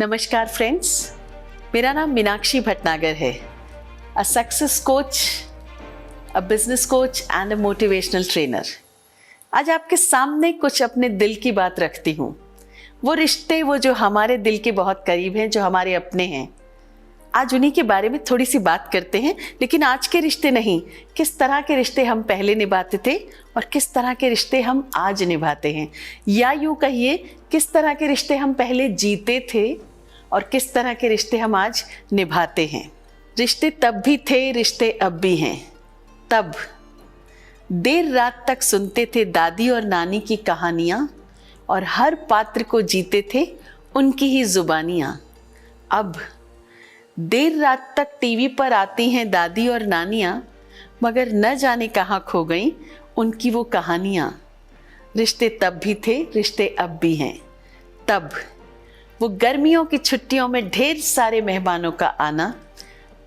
नमस्कार फ्रेंड्स, मेरा नाम मीनाक्षी भटनागर है। A success coach, a business coach and a motivational trainer. आज आपके सामने कुछ अपने दिल की बात रखती हूँ। वो रिश्ते वो जो हमारे दिल के बहुत करीब हैं, जो हमारे अपने हैं, आज उन्हीं के बारे में थोड़ी सी बात करते हैं। लेकिन आज के रिश्ते नहीं, किस तरह के रिश्ते हम पहले निभाते थे और किस तरह के रिश्ते हम आज निभाते हैं, या यूँ कहिए किस तरह के रिश्ते हम पहले जीते थे और किस तरह के रिश्ते हम आज निभाते हैं। रिश्ते तब भी थे, रिश्ते अब भी हैं। तब देर रात तक सुनते थे दादी और नानी की कहानियाँ और हर पात्र को जीते थे उनकी ही जुबानियाँ। अब देर रात तक टीवी पर आती हैं दादी और नानियाँ, मगर न जाने कहाँ खो गईं उनकी वो कहानियाँ। रिश्ते तब भी थे, रिश्ते अब भी हैं। तब वो गर्मियों की छुट्टियों में ढेर सारे मेहमानों का आना,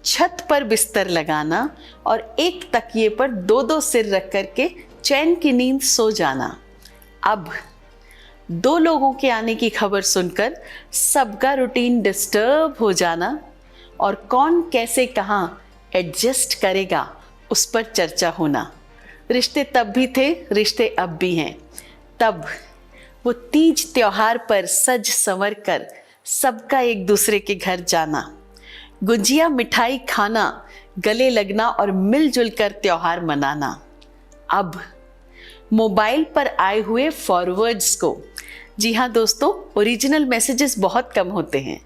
छत पर बिस्तर लगाना और एक तकिए पर दो दो सिर रख कर के चैन की नींद सो जाना। अब दो लोगों के आने की खबर सुनकर सबका रूटीन डिस्टर्ब हो जाना और कौन कैसे कहाँ एडजस्ट करेगा उस पर चर्चा होना। रिश्ते तब भी थे, रिश्ते अब भी हैं। तब वो तीज त्योहार पर सज संवर कर सबका एक दूसरे के घर जाना, गुजिया मिठाई खाना, गले लगना और मिलजुल कर त्योहार मनाना। अब मोबाइल पर आए हुए फॉरवर्ड्स को, जी हाँ दोस्तों, ओरिजिनल मैसेजेस बहुत कम होते हैं।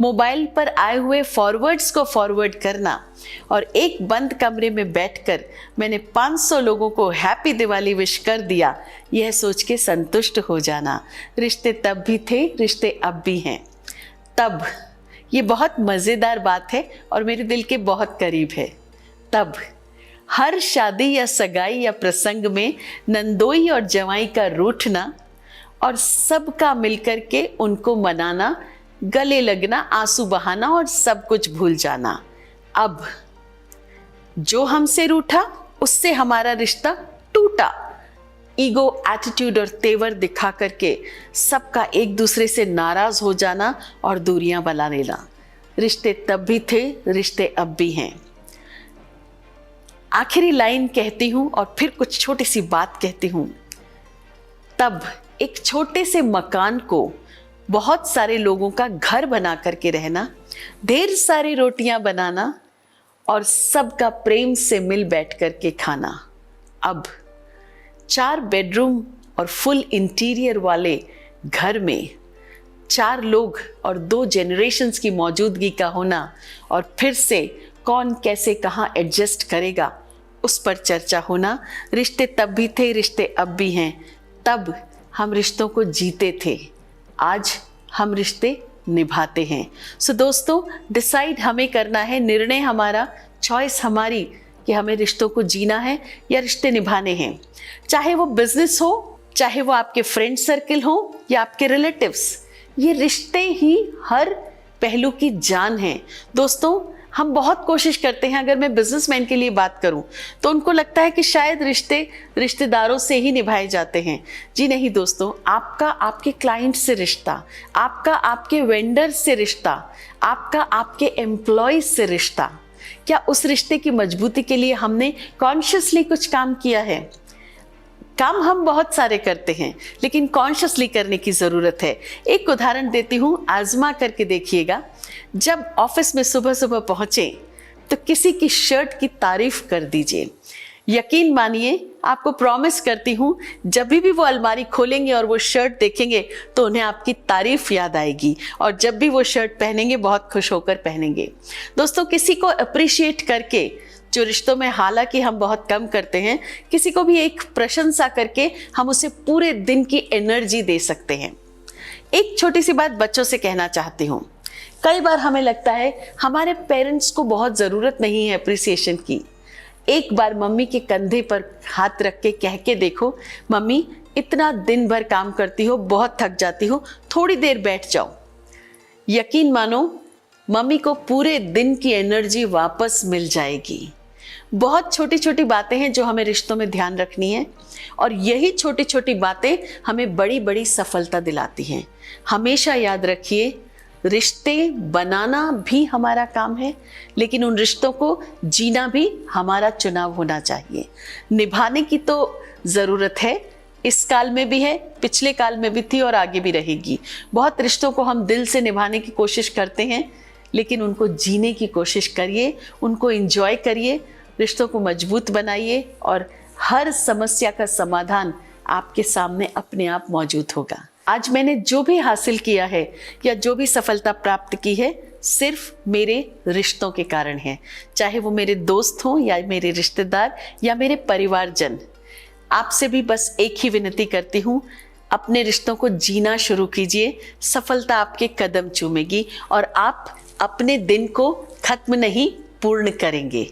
मोबाइल पर आए हुए फॉरवर्ड्स को फॉरवर्ड करना और एक बंद कमरे में बैठकर मैंने 500 लोगों को हैप्पी दिवाली विश कर दिया, यह सोच के संतुष्ट हो जाना। रिश्ते तब भी थे, रिश्ते अब भी हैं। तब ये बहुत मज़ेदार बात है और मेरे दिल के बहुत करीब है। तब हर शादी या सगाई या प्रसंग में नंदोई और जवाई का रूठना और सबका मिलकर के उनको मनाना, गले लगना, आंसू बहाना और सब कुछ भूल जाना। अब जो हमसे रूठा उससे हमारा रिश्ता टूटा। ईगो, एटीट्यूड और तेवर दिखा करके सबका एक दूसरे से नाराज हो जाना और दूरियां बना लेना। रिश्ते तब भी थे, रिश्ते अब भी हैं। आखिरी लाइन कहती हूं और फिर कुछ छोटी सी बात कहती हूं। तब एक छोटे से मकान को बहुत सारे लोगों का घर बना करके रहना, ढेर सारी रोटियां बनाना और सबका प्रेम से मिल बैठ करके खाना। अब 4 बेडरूम और फुल इंटीरियर वाले घर में 4 लोग और 2 जनरेशन्स की मौजूदगी का होना और फिर से कौन कैसे कहाँ एडजस्ट करेगा उस पर चर्चा होना। रिश्ते तब भी थे, रिश्ते अब भी हैं। तब हम रिश्तों को जीते थे, आज हम रिश्ते निभाते हैं। सो दोस्तों, डिसाइड हमें करना है, निर्णय हमारा, चॉइस हमारी कि हमें रिश्तों को जीना है या रिश्ते निभाने हैं। चाहे वो बिजनेस हो, चाहे वो आपके फ्रेंड सर्कल हो या आपके रिलेटिव्स, ये रिश्ते ही हर पहलू की जान है। दोस्तों, हम बहुत कोशिश करते हैं, अगर मैं बिजनेसमैन के लिए बात करूं तो उनको लगता है कि शायद रिश्ते रिश्तेदारों से ही निभाए जाते हैं। जी नहीं दोस्तों, आपका आपके क्लाइंट से रिश्ता, आपका आपके वेंडर से रिश्ता, आपका आपके एम्प्लॉय से रिश्ता, क्या उस रिश्ते की मजबूती के लिए हमने कॉन्शियसली कुछ काम किया है? काम हम बहुत सारे करते हैं, लेकिन कॉन्शियसली करने की ज़रूरत है। एक उदाहरण देती हूँ, आजमा करके देखिएगा। जब ऑफिस में सुबह सुबह पहुँचे तो किसी की शर्ट की तारीफ कर दीजिए। यकीन मानिए, आपको प्रॉमिस करती हूँ, जब भी वो अलमारी खोलेंगे और वो शर्ट देखेंगे तो उन्हें आपकी तारीफ याद आएगी और जब भी वो शर्ट पहनेंगे बहुत खुश होकर पहनेंगे। दोस्तों, किसी को अप्रिशिएट करके, जो रिश्तों में हालांकि हम बहुत कम करते हैं, किसी को भी एक प्रशंसा करके हम उसे पूरे दिन की एनर्जी दे सकते हैं। एक छोटी सी बात बच्चों से कहना चाहती हूँ। कई बार हमें लगता है हमारे पेरेंट्स को बहुत ज़रूरत नहीं है अप्रिसिएशन की। एक बार मम्मी के कंधे पर हाथ रख के कह के देखो, मम्मी इतना दिन भर काम करती हो, बहुत थक जाती हो, थोड़ी देर बैठ जाओ। यकीन मानो, मम्मी को पूरे दिन की एनर्जी वापस मिल जाएगी। बहुत छोटी छोटी बातें हैं जो हमें रिश्तों में ध्यान रखनी है और यही छोटी छोटी बातें हमें बड़ी बड़ी सफलता दिलाती हैं। हमेशा याद रखिए, रिश्ते बनाना भी हमारा काम है, लेकिन उन रिश्तों को जीना भी हमारा चुनाव होना चाहिए। निभाने की तो ज़रूरत है, इस काल में भी है, पिछले काल में भी थी और आगे भी रहेगी। बहुत रिश्तों को हम दिल से निभाने की कोशिश करते हैं, लेकिन उनको जीने की कोशिश करिए, उनको एंजॉय करिए, रिश्तों को मजबूत बनाइए और हर समस्या का समाधान आपके सामने अपने आप मौजूद होगा। आज मैंने जो भी हासिल किया है या जो भी सफलता प्राप्त की है, सिर्फ मेरे रिश्तों के कारण है, चाहे वो मेरे दोस्त हों या मेरे रिश्तेदार या मेरे परिवारजन। आपसे भी बस एक ही विनती करती हूँ, अपने रिश्तों को जीना शुरू कीजिए, सफलता आपके कदम चूमेगी और आप अपने दिन को खत्म नहीं, पूर्ण करेंगे।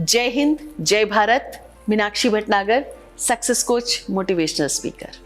जय हिंद, जय Bharat. Meenakshi Bhatnagar, success coach, motivational speaker.